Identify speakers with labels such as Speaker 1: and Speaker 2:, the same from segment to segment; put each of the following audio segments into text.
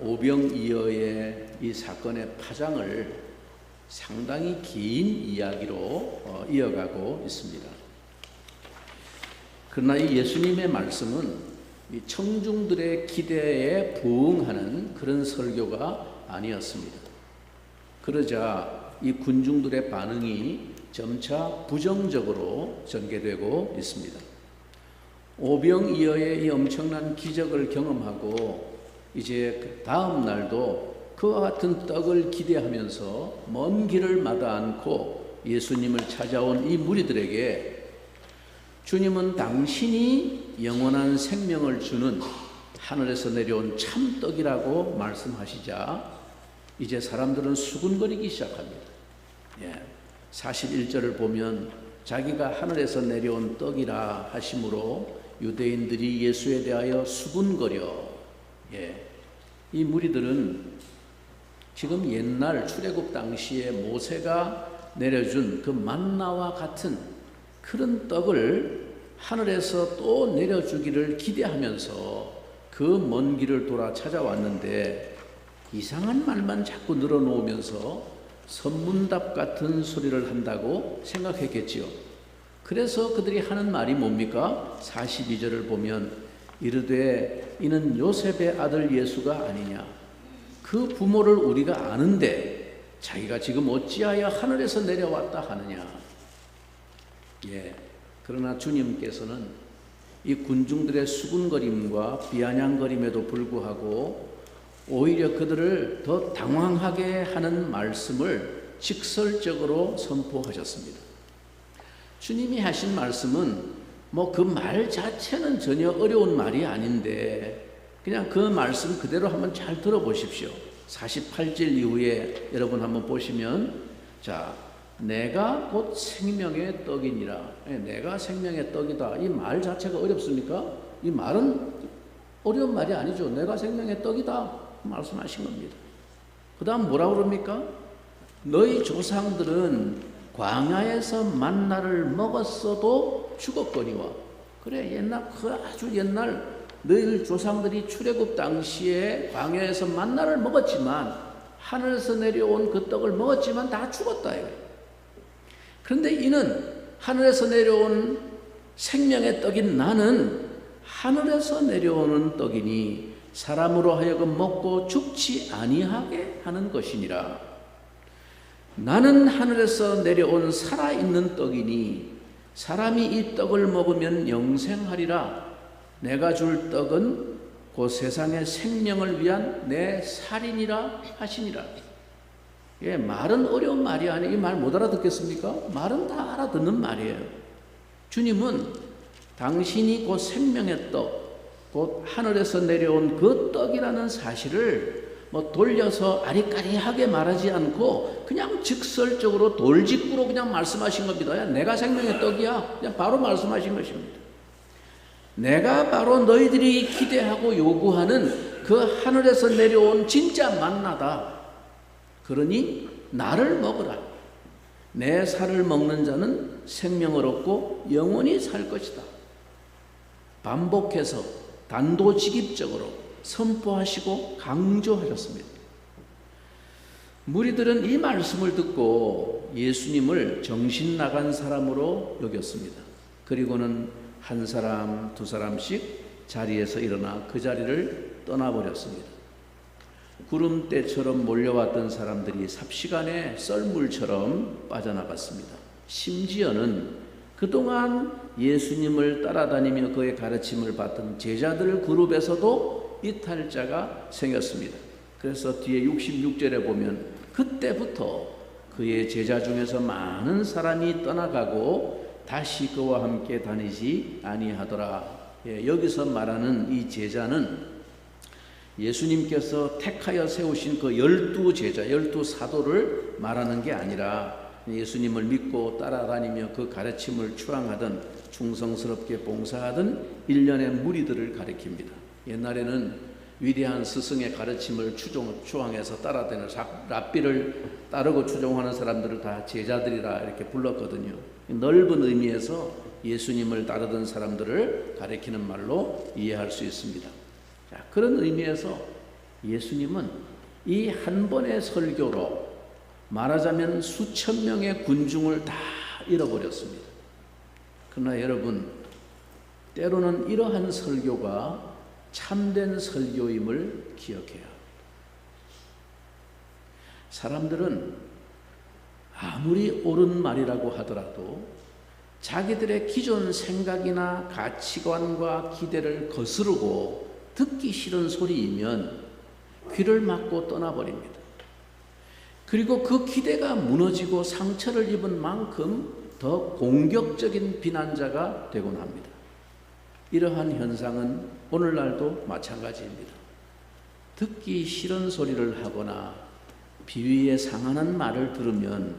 Speaker 1: 오병이어의 이 사건의 파장을 상당히 긴 이야기로 이어가고 있습니다. 그러나 이 예수님의 말씀은 이 청중들의 기대에 부응하는 그런 설교가 아니었습니다. 그러자 이 군중들의 반응이 점차 부정적으로 전개되고 있습니다. 오병이어의 이 엄청난 기적을 경험하고 이제 그 다음 날도 그와 같은 떡을 기대하면서 먼 길을 마다 않고 예수님을 찾아온 이 무리들에게 주님은 당신이 영원한 생명을 주는 하늘에서 내려온 참떡이라고 말씀하시자 이제 사람들은 수군거리기 시작합니다. 41절을 보면 자기가 하늘에서 내려온 떡이라 하심으로 유대인들이 예수에 대하여 수군거려. 이 무리들은 지금 옛날 출애굽 당시에 모세가 내려준 그 만나와 같은 그런 떡을 하늘에서 또 내려주기를 기대하면서 그 먼 길을 돌아 찾아왔는데 이상한 말만 자꾸 늘어놓으면서 선문답 같은 소리를 한다고 생각했겠지요. 그래서 그들이 하는 말이 뭡니까? 42절을 보면 이르되 이는 요셉의 아들 예수가 아니냐. 그 부모를 우리가 아는데 자기가 지금 어찌하여 하늘에서 내려왔다 하느냐. 그러나 주님께서는 이 군중들의 수군거림과 비아냥거림에도 불구하고 오히려 그들을 더 당황하게 하는 말씀을 직설적으로 선포하셨습니다. 주님이 하신 말씀은 그 말 자체는 전혀 어려운 말이 아닌데 그냥 그 말씀 그대로 한번 잘 들어보십시오. 48절 이후에 여러분 한번 보시면 자, 내가 곧 생명의 떡이니라. 내가 생명의 떡이다. 이 말 자체가 어렵습니까? 이 말은 어려운 말이 아니죠. 내가 생명의 떡이다 말씀하신 겁니다. 그 다음 뭐라고 그럽니까? 너희 조상들은 광야에서 만나를 먹었어도 죽었거니와. 그래, 옛날 그 아주 옛날 너희 조상들이 출애굽 당시에 광야에서 만나를 먹었지만 하늘에서 내려온 그 떡을 먹었지만 다 죽었다 이거예요. 그런데 이는 하늘에서 내려온 생명의 떡인 나는 하늘에서 내려오는 떡이니 사람으로 하여금 먹고 죽지 아니하게 하는 것이니라. 나는 하늘에서 내려온 살아있는 떡이니 사람이 이 떡을 먹으면 영생하리라. 내가 줄 떡은 그 세상의 생명을 위한 내 살이니라 하시니라. 말은 어려운 말이 아니에요. 이 말 못 알아듣겠습니까? 말은 다 알아듣는 말이에요. 주님은 당신이 곧 생명의 떡, 곧 하늘에서 내려온 그 떡이라는 사실을 돌려서 아리까리하게 말하지 않고 그냥 직설적으로 돌직구로 그냥 말씀하신 겁니다. 야, 내가 생명의 떡이야. 그냥 바로 말씀하신 것입니다. 내가 바로 너희들이 기대하고 요구하는 그 하늘에서 내려온 진짜 만나다. 그러니 나를 먹으라. 내 살을 먹는 자는 생명을 얻고 영원히 살 것이다. 반복해서 단도직입적으로 선포하시고 강조하셨습니다. 무리들은 이 말씀을 듣고 예수님을 정신 나간 사람으로 여겼습니다. 그리고는 한 사람, 두 사람씩 자리에서 일어나 그 자리를 떠나버렸습니다. 구름대처럼 몰려왔던 사람들이 삽시간에 썰물처럼 빠져나갔습니다. 심지어는 그동안 예수님을 따라다니며 그의 가르침을 받던 제자들 그룹에서도 이탈자가 생겼습니다. 그래서 뒤에 66절에 보면 그때부터 그의 제자 중에서 많은 사람이 떠나가고 다시 그와 함께 다니지 아니하더라. 여기서 말하는 이 제자는 예수님께서 택하여 세우신 그 12제자, 12사도를 말하는 게 아니라 예수님을 믿고 따라다니며 그 가르침을 추앙하던 충성스럽게 봉사하던 일련의 무리들을 가리킵니다. 옛날에는 위대한 스승의 가르침을 추앙해서 따라다니는 랍비를 따르고 추종하는 사람들을 다 제자들이라 이렇게 불렀거든요. 넓은 의미에서 예수님을 따르던 사람들을 가리키는 말로 이해할 수 있습니다. 자, 그런 의미에서 예수님은 이 한 번의 설교로 말하자면 수천 명의 군중을 다 잃어버렸습니다. 그러나 여러분, 때로는 이러한 설교가 참된 설교임을 기억해야 합니다. 사람들은 아무리 옳은 말이라고 하더라도 자기들의 기존 생각이나 가치관과 기대를 거스르고 듣기 싫은 소리이면 귀를 막고 떠나버립니다. 그리고 그 기대가 무너지고 상처를 입은 만큼 더 공격적인 비난자가 되곤 합니다. 이러한 현상은 오늘날도 마찬가지입니다. 듣기 싫은 소리를 하거나 비위에 상하는 말을 들으면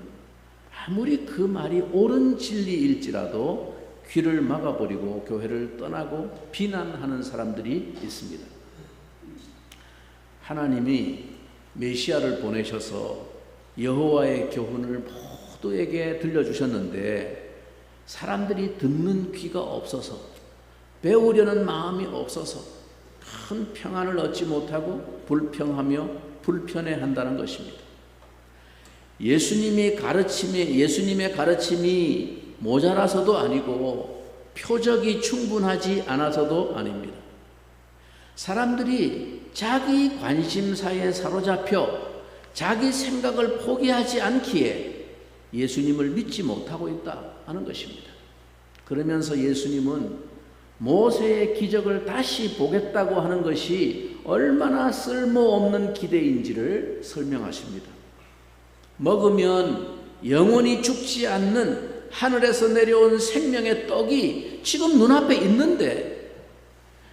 Speaker 1: 아무리 그 말이 옳은 진리일지라도 귀를 막아버리고 교회를 떠나고 비난하는 사람들이 있습니다. 하나님이 메시아를 보내셔서 여호와의 교훈을 모두에게 들려주셨는데 사람들이 듣는 귀가 없어서, 배우려는 마음이 없어서 큰 평안을 얻지 못하고 불평하며 불편해한다는 것입니다. 예수님의 가르침이 모자라서도 아니고 표적이 충분하지 않아서도 아닙니다. 사람들이 자기 관심사에 사로잡혀 자기 생각을 포기하지 않기에 예수님을 믿지 못하고 있다 하는 것입니다. 그러면서 예수님은 모세의 기적을 다시 보겠다고 하는 것이 얼마나 쓸모없는 기대인지를 설명하십니다. 먹으면 영원히 죽지 않는 하늘에서 내려온 생명의 떡이 지금 눈앞에 있는데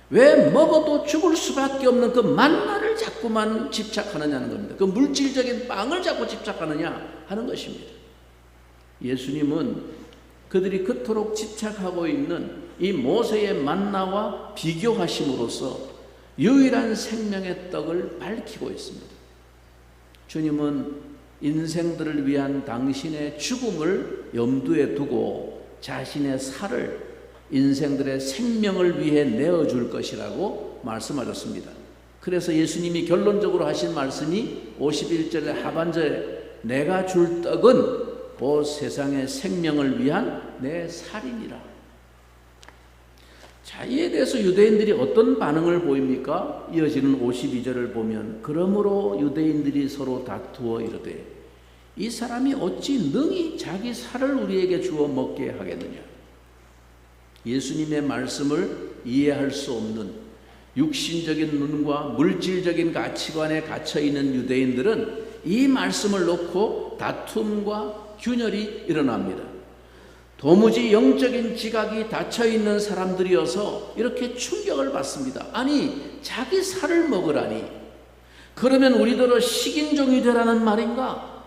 Speaker 1: 왜 먹어도 죽을 수밖에 없는 그 만나를 자꾸만 집착하느냐는 겁니다. 그 물질적인 빵을 자꾸 집착하느냐 하는 것입니다. 예수님은 그들이 그토록 집착하고 있는 이 모세의 만나와 비교하심으로써 유일한 생명의 떡을 밝히고 있습니다. 주님은 인생들을 위한 당신의 죽음을 염두에 두고 자신의 살을 인생들의 생명을 위해 내어줄 것이라고 말씀하셨습니다. 그래서 예수님이 결론적으로 하신 말씀이 51절의 하반절에 내가 줄 떡은 곧 세상의 생명을 위한 내 살이니라. 자, 이에 대해서 유대인들이 어떤 반응을 보입니까? 이어지는 52절을 보면 그러므로 유대인들이 서로 다투어 이르되 이 사람이 어찌 능히 자기 살을 우리에게 주어 먹게 하겠느냐. 예수님의 말씀을 이해할 수 없는 육신적인 눈과 물질적인 가치관에 갇혀있는 유대인들은 이 말씀을 놓고 다툼과 균열이 일어납니다. 도무지 영적인 지각이 닫혀있는 사람들이어서 이렇게 충격을 받습니다. 아니, 자기 살을 먹으라니. 그러면 우리더러 식인종이 되라는 말인가?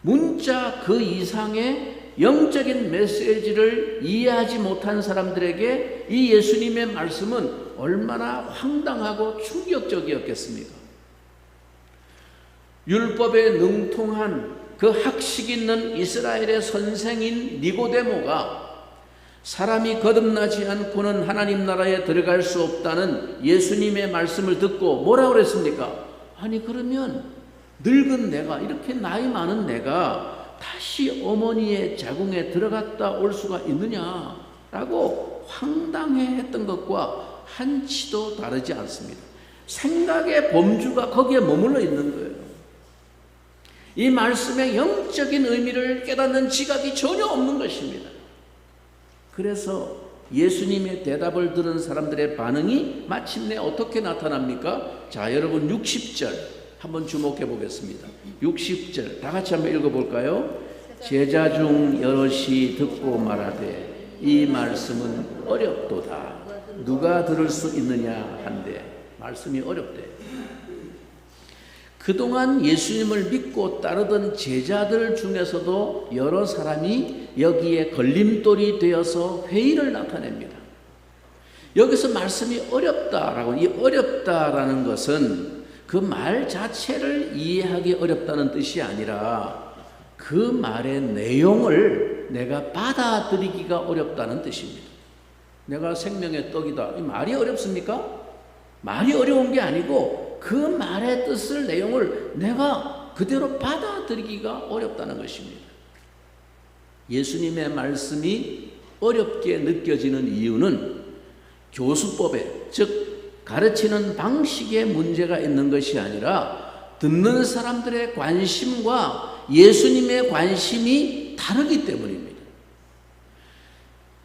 Speaker 1: 문자 그 이상의 영적인 메시지를 이해하지 못한 사람들에게 이 예수님의 말씀은 얼마나 황당하고 충격적이었겠습니까? 율법에 능통한 그 학식 있는 이스라엘의 선생인 니고데모가 사람이 거듭나지 않고는 하나님 나라에 들어갈 수 없다는 예수님의 말씀을 듣고 뭐라고 그랬습니까? 아니, 그러면 늙은 내가, 이렇게 나이 많은 내가 다시 어머니의 자궁에 들어갔다 올 수가 있느냐라고 황당해했던 것과 한치도 다르지 않습니다. 생각의 범주가 거기에 머물러 있는 거예요. 이 말씀의 영적인 의미를 깨닫는 지각이 전혀 없는 것입니다. 그래서 예수님의 대답을 들은 사람들의 반응이 마침내 어떻게 나타납니까? 자, 여러분 60절 한번 주목해 보겠습니다. 60절 다 같이 한번 읽어볼까요? 제자 중 여럿이 듣고 말하되 이 말씀은 어렵도다. 누가 들을 수 있느냐 한데 말씀이 어렵대. 그동안 예수님을 믿고 따르던 제자들 중에서도 여러 사람이 여기에 걸림돌이 되어서 회의를 나타냅니다. 여기서 말씀이 어렵다라고, 이 어렵다라는 것은 그 말 자체를 이해하기 어렵다는 뜻이 아니라 그 말의 내용을 내가 받아들이기가 어렵다는 뜻입니다. 내가 생명의 떡이다. 이 말이 어렵습니까? 말이 어려운 게 아니고 그 그 말의 뜻을, 내용을 내가 그대로 받아들이기가 어렵다는 것입니다. 예수님의 말씀이 어렵게 느껴지는 이유는 교수법에, 즉 가르치는 방식에 문제가 있는 것이 아니라 듣는 사람들의 관심과 예수님의 관심이 다르기 때문입니다.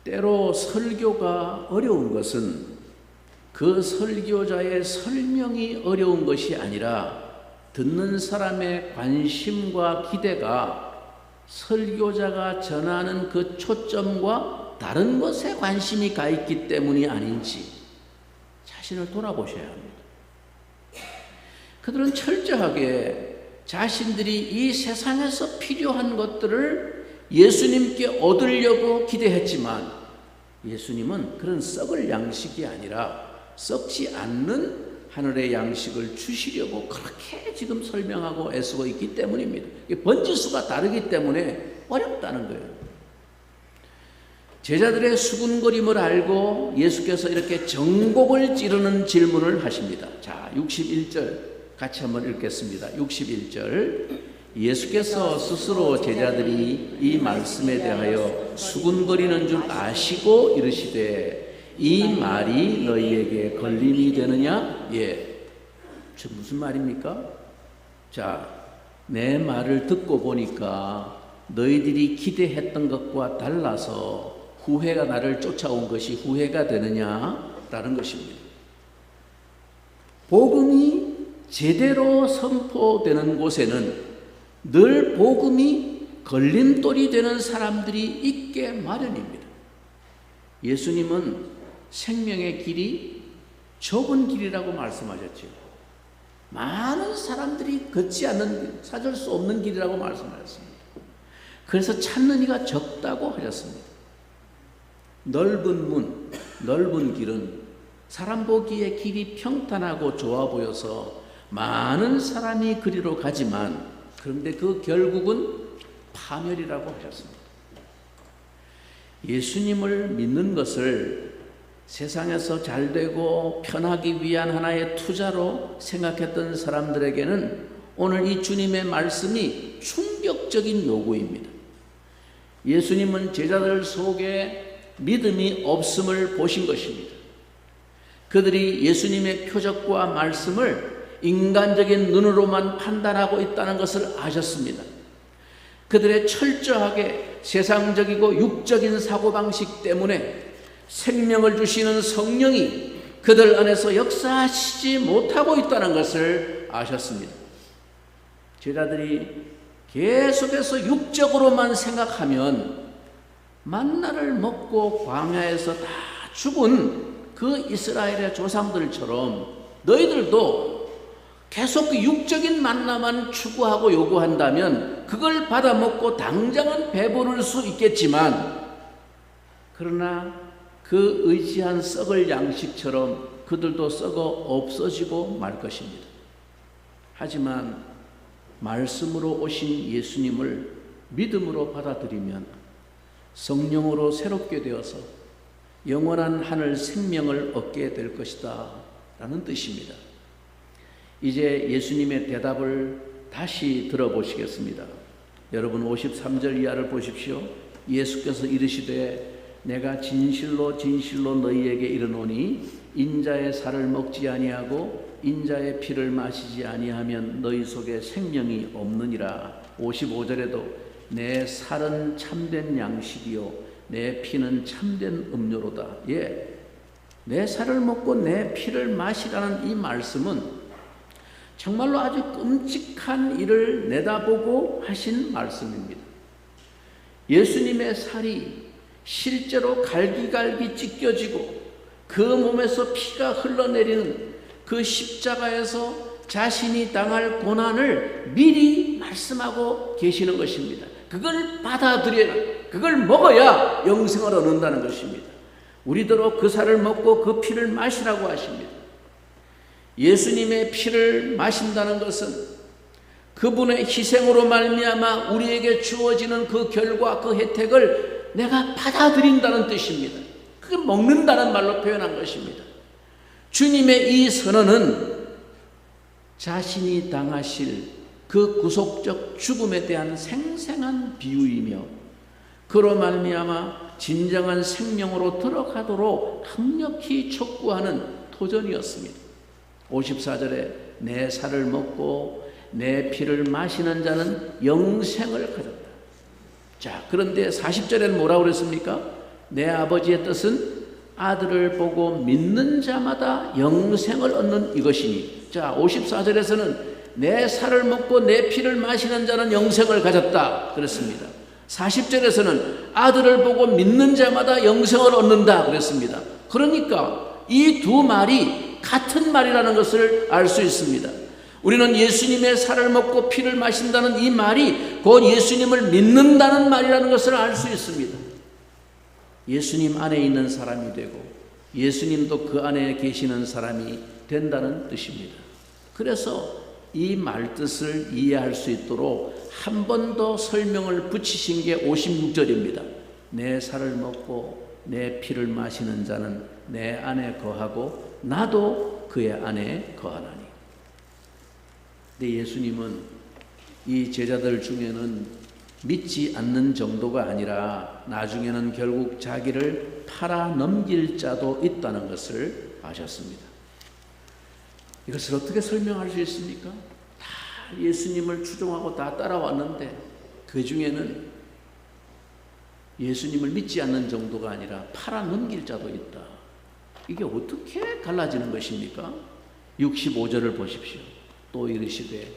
Speaker 1: 때로 설교가 어려운 것은 그 설교자의 설명이 어려운 것이 아니라 듣는 사람의 관심과 기대가 설교자가 전하는 그 초점과 다른 것에 관심이 가 있기 때문이 아닌지 자신을 돌아보셔야 합니다. 그들은 철저하게 자신들이 이 세상에서 필요한 것들을 예수님께 얻으려고 기대했지만 예수님은 그런 썩을 양식이 아니라 썩지 않는 하늘의 양식을 주시려고 그렇게 지금 설명하고 애쓰고 있기 때문입니다. 번지수가 다르기 때문에 어렵다는 거예요. 제자들의 수군거림을 알고 예수께서 이렇게 정곡을 찌르는 질문을 하십니다. 자, 61절 같이 한번 읽겠습니다. 61절 예수께서 스스로 제자들이 이 말씀에 대하여 수군거리는 줄 아시고 이르시되 이 말이 너희에게 걸림이 되느냐? 예. 저 무슨 말입니까? 자, 내 말을 듣고 보니까 너희들이 기대했던 것과 달라서 후회가 나를 쫓아온 것이 후회가 되느냐? 라는 것입니다. 복음이 제대로 선포되는 곳에는 늘 복음이 걸림돌이 되는 사람들이 있게 마련입니다. 예수님은 생명의 길이 좁은 길이라고 말씀하셨죠. 많은 사람들이 걷지 않는 길, 찾을 수 없는 길이라고 말씀하셨습니다. 그래서 찾는 이가 적다고 하셨습니다. 넓은 문, 넓은 길은 사람 보기에 길이 평탄하고 좋아 보여서 많은 사람이 그리로 가지만 그런데 그 결국은 파멸이라고 하셨습니다. 예수님을 믿는 것을 세상에서 잘되고 편하기 위한 하나의 투자로 생각했던 사람들에게는 오늘 이 주님의 말씀이 충격적인 요구입니다. 예수님은 제자들 속에 믿음이 없음을 보신 것입니다. 그들이 예수님의 표적과 말씀을 인간적인 눈으로만 판단하고 있다는 것을 아셨습니다. 그들의 철저하게 세상적이고 육적인 사고방식 때문에 생명을 주시는 성령이 그들 안에서 역사하시지 못하고 있다는 것을 아셨습니다. 제자들이 계속해서 육적으로만 생각하면 만나를 먹고 광야에서 다 죽은 그 이스라엘의 조상들처럼 너희들도 계속 그 육적인 만나만 추구하고 요구한다면 그걸 받아먹고 당장은 배부를 수 있겠지만 그러나 그 의지한 썩을 양식처럼 그들도 썩어 없어지고 말 것입니다. 하지만 말씀으로 오신 예수님을 믿음으로 받아들이면 성령으로 새롭게 되어서 영원한 하늘 생명을 얻게 될 것이다 라는 뜻입니다. 이제 예수님의 대답을 다시 들어보시겠습니다. 여러분 53절 이하를 보십시오. 예수께서 이르시되 내가 진실로 진실로 너희에게 이르노니 인자의 살을 먹지 아니하고 인자의 피를 마시지 아니하면 너희 속에 생명이 없느니라. 55절에도 내 살은 참된 양식이요 내 피는 참된 음료로다. 예, 내 살을 먹고 내 피를 마시라는 이 말씀은 정말로 아주 끔찍한 일을 내다보고 하신 말씀입니다. 예수님의 살이 실제로 갈기갈기 찢겨지고 그 몸에서 피가 흘러내리는 그 십자가에서 자신이 당할 고난을 미리 말씀하고 계시는 것입니다. 그걸 받아들여라. 그걸 먹어야 영생을 얻는다는 것입니다. 우리더러 그 살을 먹고 그 피를 마시라고 하십니다. 예수님의 피를 마신다는 것은 그분의 희생으로 말미암아 우리에게 주어지는 그 결과, 그 혜택을 내가 받아들인다는 뜻입니다. 그게 먹는다는 말로 표현한 것입니다. 주님의 이 선언은 자신이 당하실 그 구속적 죽음에 대한 생생한 비유이며 그로 말미암아 진정한 생명으로 들어가도록 강력히 촉구하는 도전이었습니다. 54절에 내 살을 먹고 내 피를 마시는 자는 영생을 가졌다. 자, 그런데 40절에는 뭐라고 그랬습니까? 내 아버지의 뜻은 아들을 보고 믿는 자마다 영생을 얻는 이것이니. 자, 54절에서는 내 살을 먹고 내 피를 마시는 자는 영생을 가졌다 그랬습니다. 40절에서는 아들을 보고 믿는 자마다 영생을 얻는다 그랬습니다. 그러니까 이 두 말이 같은 말이라는 것을 알 수 있습니다. 우리는 예수님의 살을 먹고 피를 마신다는 이 말이 곧 예수님을 믿는다는 말이라는 것을 알 수 있습니다. 예수님 안에 있는 사람이 되고 예수님도 그 안에 계시는 사람이 된다는 뜻입니다. 그래서 이 말뜻을 이해할 수 있도록 한 번 더 설명을 붙이신 게 56절입니다. 내 살을 먹고 내 피를 마시는 자는 내 안에 거하고 나도 그의 안에 거하나니. 근데 예수님은 이 제자들 중에는 믿지 않는 정도가 아니라 나중에는 결국 자기를 팔아 넘길 자도 있다는 것을 아셨습니다. 이것을 어떻게 설명할 수 있습니까? 다 예수님을 추종하고 다 따라왔는데 그 중에는 예수님을 믿지 않는 정도가 아니라 팔아 넘길 자도 있다. 이게 어떻게 갈라지는 것입니까? 65절을 보십시오. 또 이르시되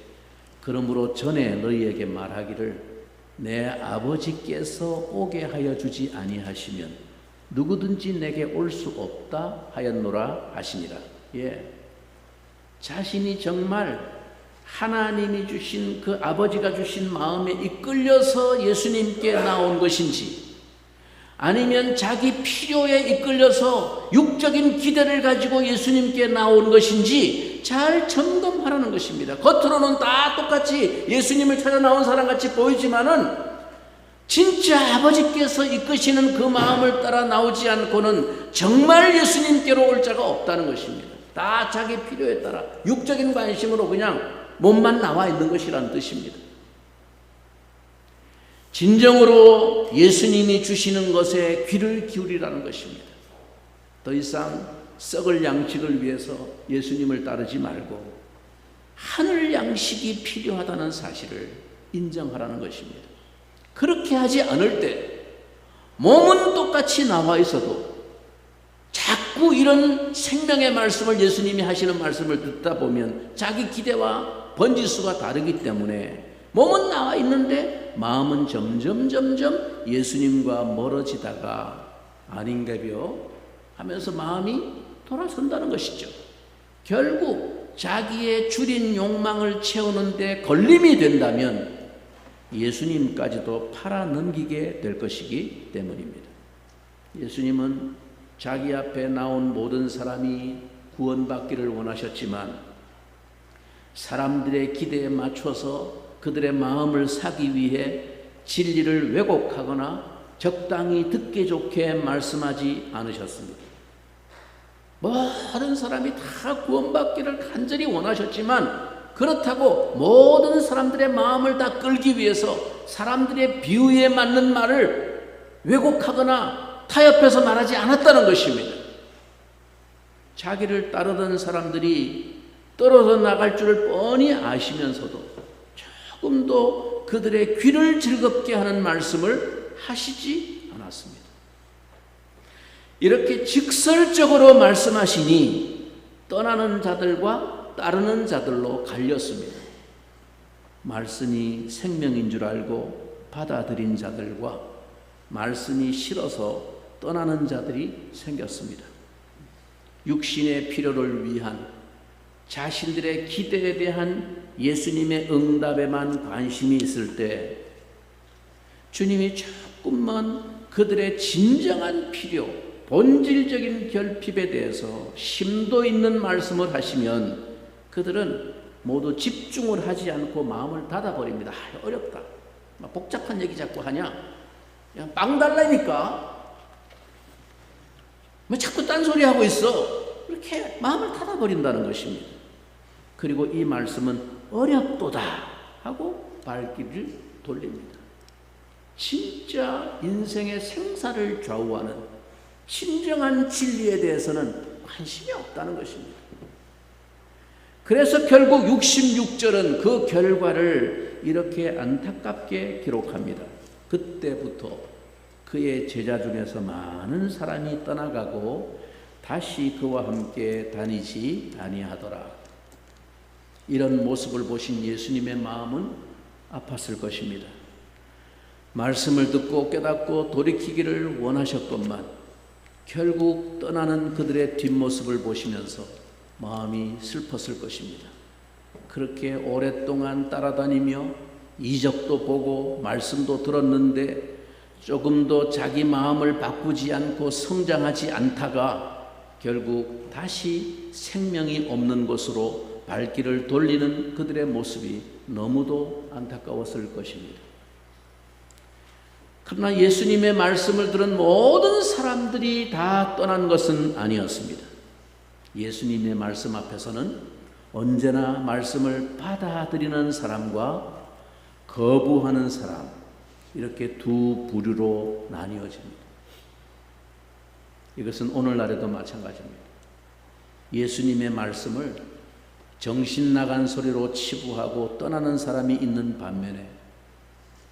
Speaker 1: 그러므로 전에 너희에게 말하기를 내 아버지께서 오게 하여 주지 아니하시면 누구든지 내게 올 수 없다 하였노라 하시니라. 예, 자신이 정말 하나님이 주신 그 아버지가 주신 마음에 이끌려서 예수님께 나온 것인지 아니면 자기 필요에 이끌려서 육적인 기대를 가지고 예수님께 나온 것인지 잘 점검하라는 것입니다. 겉으로는 다 똑같이 예수님을 찾아 나온 사람같이 보이지만은 진짜 아버지께서 이끄시는 그 마음을 따라 나오지 않고는 정말 예수님께로 올 자가 없다는 것입니다. 다 자기 필요에 따라 육적인 관심으로 그냥 몸만 나와 있는 것이라는 뜻입니다. 진정으로 예수님이 주시는 것에 귀를 기울이라는 것입니다. 더 이상 썩을 양식을 위해서 예수님을 따르지 말고 하늘 양식이 필요하다는 사실을 인정하라는 것입니다. 그렇게 하지 않을 때 몸은 똑같이 나와 있어도 자꾸 이런 생명의 말씀을 예수님이 하시는 말씀을 듣다 보면 자기 기대와 번지수가 다르기 때문에 몸은 나와 있는데 마음은 점점 예수님과 멀어지다가 아닌가벼 하면서 마음이 돌아선다는 것이죠. 결국 자기의 줄인 욕망을 채우는 데 걸림이 된다면 예수님까지도 팔아 넘기게 될 것이기 때문입니다. 예수님은 자기 앞에 나온 모든 사람이 구원받기를 원하셨지만 사람들의 기대에 맞춰서 그들의 마음을 사기 위해 진리를 왜곡하거나 적당히 듣기 좋게 말씀하지 않으셨습니다. 모든 사람이 다 구원받기를 간절히 원하셨지만 그렇다고 모든 사람들의 마음을 다 끌기 위해서 사람들의 비유에 맞는 말을 왜곡하거나 타협해서 말하지 않았다는 것입니다. 자기를 따르던 사람들이 떨어져 나갈 줄을 뻔히 아시면서도 조금도 그들의 귀를 즐겁게 하는 말씀을 하시지 않았습니다. 이렇게 직설적으로 말씀하시니 떠나는 자들과 따르는 자들로 갈렸습니다. 말씀이 생명인 줄 알고 받아들인 자들과 말씀이 싫어서 떠나는 자들이 생겼습니다. 육신의 필요를 위한 자신들의 기대에 대한 예수님의 응답에만 관심이 있을 때 주님이 조금만 그들의 진정한 필요, 본질적인 결핍에 대해서 심도 있는 말씀을 하시면 그들은 모두 집중을 하지 않고 마음을 닫아버립니다. 어렵다. 복잡한 얘기 자꾸 하냐? 그냥 빵 달라니까. 자꾸 딴소리 하고 있어. 이렇게 마음을 닫아버린다는 것입니다. 그리고 이 말씀은 어렵도다 하고 발길을 돌립니다. 진짜 인생의 생사를 좌우하는 진정한 진리에 대해서는 관심이 없다는 것입니다. 그래서 결국 66절은 그 결과를 이렇게 안타깝게 기록합니다. 그때부터 그의 제자 중에서 많은 사람이 떠나가고 다시 그와 함께 다니지 아니하더라. 이런 모습을 보신 예수님의 마음은 아팠을 것입니다. 말씀을 듣고 깨닫고 돌이키기를 원하셨건만 결국 떠나는 그들의 뒷모습을 보시면서 마음이 슬펐을 것입니다. 그렇게 오랫동안 따라다니며 이적도 보고 말씀도 들었는데 조금도 자기 마음을 바꾸지 않고 성장하지 않다가 결국 다시 생명이 없는 곳으로 발길을 돌리는 그들의 모습이 너무도 안타까웠을 것입니다. 그러나 예수님의 말씀을 들은 모든 사람들이 다 떠난 것은 아니었습니다. 예수님의 말씀 앞에서는 언제나 말씀을 받아들이는 사람과 거부하는 사람, 이렇게 두 부류로 나뉘어집니다. 이것은 오늘날에도 마찬가지입니다. 예수님의 말씀을 정신 나간 소리로 치부하고 떠나는 사람이 있는 반면에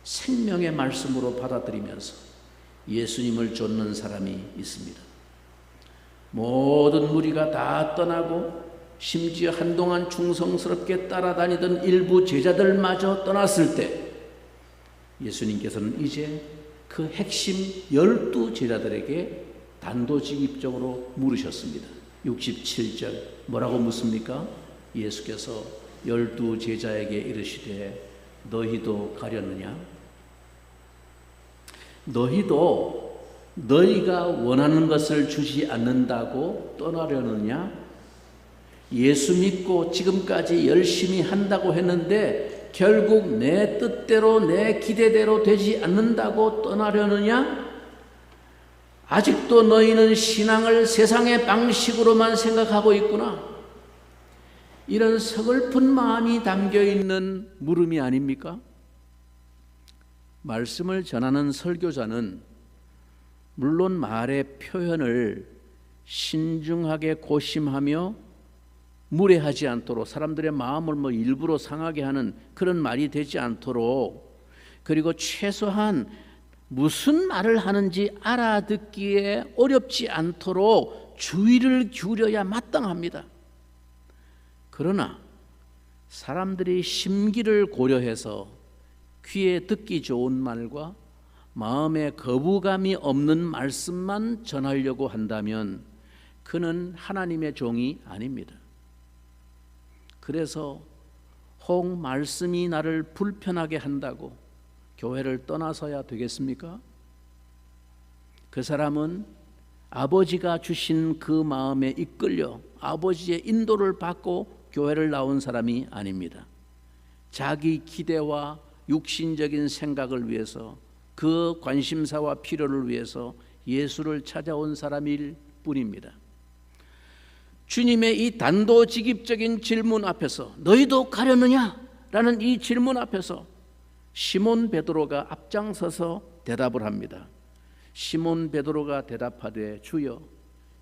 Speaker 1: 생명의 말씀으로 받아들이면서 예수님을 좇는 사람이 있습니다. 모든 무리가 다 떠나고 심지어 한동안 충성스럽게 따라다니던 일부 제자들마저 떠났을 때 예수님께서는 이제 그 핵심 12제자들에게 단도직입적으로 물으셨습니다. 67절 뭐라고 묻습니까? 예수께서 12제자에게 이르시되 너희도 가려느냐? 너희도 너희가 원하는 것을 주지 않는다고 떠나려느냐? 예수 믿고 지금까지 열심히 한다고 했는데 결국 내 뜻대로 내 기대대로 되지 않는다고 떠나려느냐? 아직도 너희는 신앙을 세상의 방식으로만 생각하고 있구나. 이런 서글픈 마음이 담겨있는 물음이 아닙니까? 말씀을 전하는 설교자는 물론 말의 표현을 신중하게 고심하며 무례하지 않도록 사람들의 마음을 일부러 상하게 하는 그런 말이 되지 않도록, 그리고 최소한 무슨 말을 하는지 알아듣기에 어렵지 않도록 주의를 기울여야 마땅합니다. 그러나 사람들이 심기를 고려해서 귀에 듣기 좋은 말과 마음에 거부감이 없는 말씀만 전하려고 한다면 그는 하나님의 종이 아닙니다. 그래서 혹 말씀이 나를 불편하게 한다고 교회를 떠나서야 되겠습니까? 그 사람은 아버지가 주신 그 마음에 이끌려 아버지의 인도를 받고 교회를 나온 사람이 아닙니다. 자기 기대와 육신적인 생각을 위해서, 그 관심사와 필요를 위해서 예수를 찾아온 사람일 뿐입니다. 주님의 이 단도직입적인 질문 앞에서 너희도 가려느냐? 라는 이 질문 앞에서 시몬 베드로가 앞장서서 대답을 합니다. 시몬 베드로가 대답하되 주여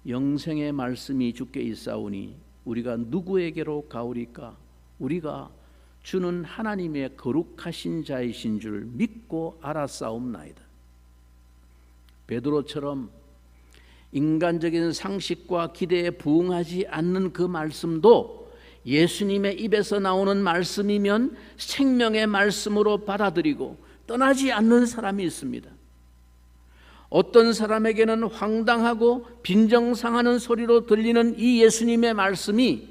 Speaker 1: 영생의 말씀이 주께 있사오니 우리가 누구에게로 가오리까? 우리가 주는 하나님의 거룩하신 자이신 줄 믿고 알았사옵나이다. 베드로처럼 인간적인 상식과 기대에 부응하지 않는 그 말씀도 예수님의 입에서 나오는 말씀이면 생명의 말씀으로 받아들이고 떠나지 않는 사람이 있습니다. 어떤 사람에게는 황당하고 빈정상하는 소리로 들리는 이 예수님의 말씀이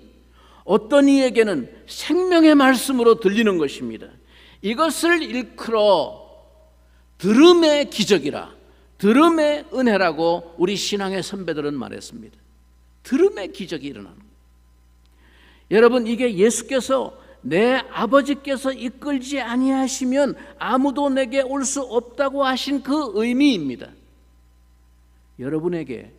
Speaker 1: 어떤 이에게는 생명의 말씀으로 들리는 것입니다. 이것을 일컬어 들음의 기적이라, 들음의 은혜라고 우리 신앙의 선배들은 말했습니다. 들음의 기적이 일어나는 거예요. 여러분, 이게 예수께서 내 아버지께서 이끌지 아니하시면 아무도 내게 올 수 없다고 하신 그 의미입니다. 여러분에게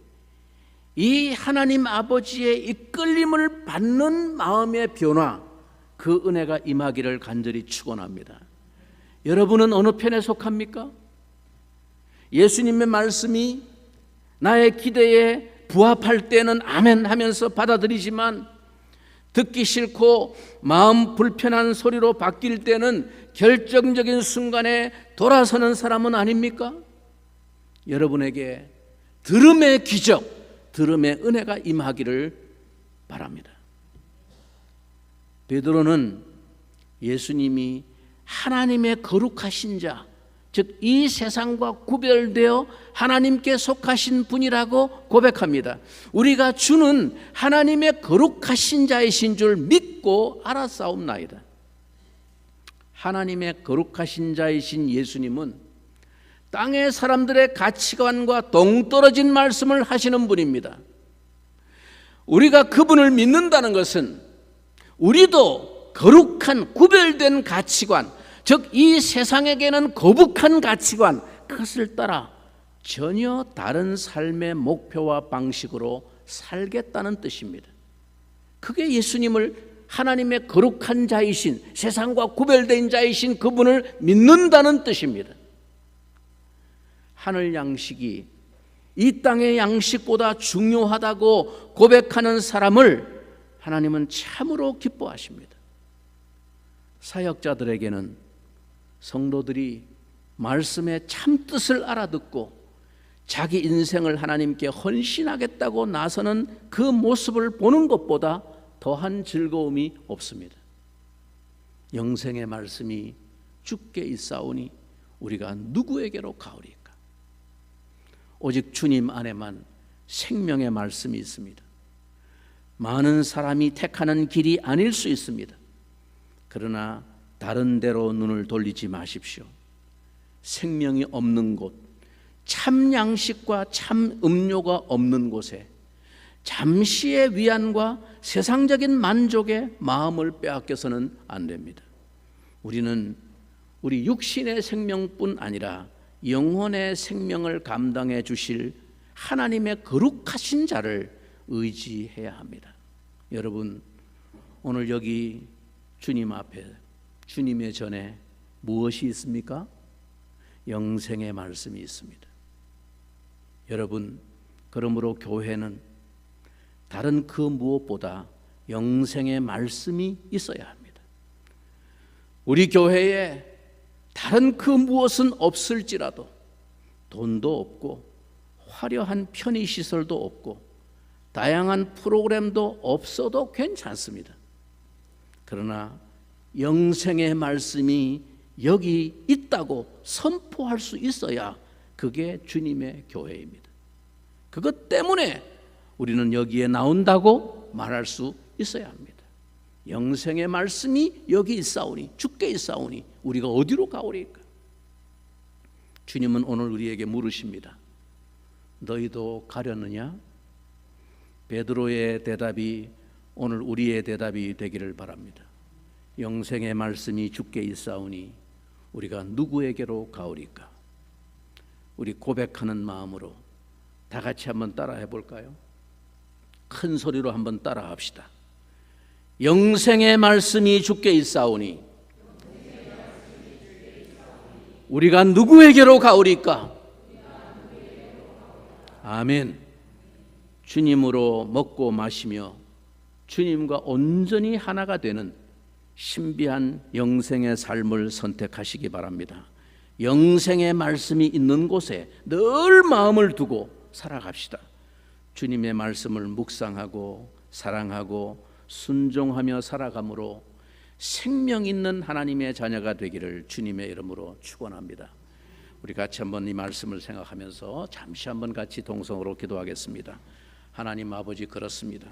Speaker 1: 이 하나님 아버지의 이끌림을 받는 마음의 변화, 그 은혜가 임하기를 간절히 축원합니다. 여러분은 어느 편에 속합니까? 예수님의 말씀이 나의 기대에 부합할 때는 아멘 하면서 받아들이지만 듣기 싫고 마음 불편한 소리로 바뀔 때는 결정적인 순간에 돌아서는 사람은 아닙니까? 여러분에게 들음의 기적, 들음의 은혜가 임하기를 바랍니다. 베드로는 예수님이 하나님의 거룩하신 자, 즉 이 세상과 구별되어 하나님께 속하신 분이라고 고백합니다. 우리가 주는 하나님의 거룩하신 자이신 줄 믿고 알았사옵나이다. 하나님의 거룩하신 자이신 예수님은 땅의 사람들의 가치관과 동떨어진 말씀을 하시는 분입니다. 우리가 그분을 믿는다는 것은 우리도 거룩한 구별된 가치관, 즉 이 세상에게는 거북한 가치관, 그것을 따라 전혀 다른 삶의 목표와 방식으로 살겠다는 뜻입니다. 그게 예수님을 하나님의 거룩한 자이신, 세상과 구별된 자이신 그분을 믿는다는 뜻입니다. 하늘 양식이 이 땅의 양식보다 중요하다고 고백하는 사람을 하나님은 참으로 기뻐하십니다. 사역자들에게는 성도들이 말씀의 참뜻을 알아듣고 자기 인생을 하나님께 헌신하겠다고 나서는 그 모습을 보는 것보다 더한 즐거움이 없습니다. 영생의 말씀이 주께 있사오니 우리가 누구에게로 가오리까? 오직 주님 안에만 생명의 말씀이 있습니다. 많은 사람이 택하는 길이 아닐 수 있습니다. 그러나 다른 데로 눈을 돌리지 마십시오. 생명이 없는 곳, 참 양식과 참 음료가 없는 곳에 잠시의 위안과 세상적인 만족에 마음을 빼앗겨서는 안 됩니다. 우리는 우리 육신의 생명뿐 아니라 영혼의 생명을 감당해 주실 하나님의 거룩하신 자를 의지해야 합니다. 여러분, 오늘 여기 주님 앞에, 주님의 전에 무엇이 있습니까? 영생의 말씀이 있습니다. 여러분, 그러므로 교회는 다른 그 무엇보다 영생의 말씀이 있어야 합니다. 우리 교회에 다른 그 무엇은 없을지라도 돈도 없고 화려한 편의시설도 없고 다양한 프로그램도 없어도 괜찮습니다. 그러나 영생의 말씀이 여기 있다고 선포할 수 있어야 그게 주님의 교회입니다. 그것 때문에 우리는 여기에 나온다고 말할 수 있어야 합니다. 영생의 말씀이 여기 있사오니, 주께 있사오니 우리가 어디로 가오리까? 주님은 오늘 우리에게 물으십니다. 너희도 가려느냐? 베드로의 대답이 오늘 우리의 대답이 되기를 바랍니다. 영생의 말씀이 주께 있사오니 우리가 누구에게로 가오리까? 우리 고백하는 마음으로 다 같이 한번 따라해 볼까요? 큰 소리로 한번 따라합시다. 영생의 말씀이 주께 있사오니 우리가 누구에게로 가오리까? 아멘. 주님으로 먹고 마시며 주님과 온전히 하나가 되는 신비한 영생의 삶을 선택하시기 바랍니다. 영생의 말씀이 있는 곳에 늘 마음을 두고 살아갑시다. 주님의 말씀을 묵상하고 사랑하고 순종하며 살아감으로 생명 있는 하나님의 자녀가 되기를 주님의 이름으로 축원합니다. 우리 같이 한번 이 말씀을 생각하면서 잠시 한번 같이 동성으로 기도하겠습니다. 하나님 아버지, 그렇습니다.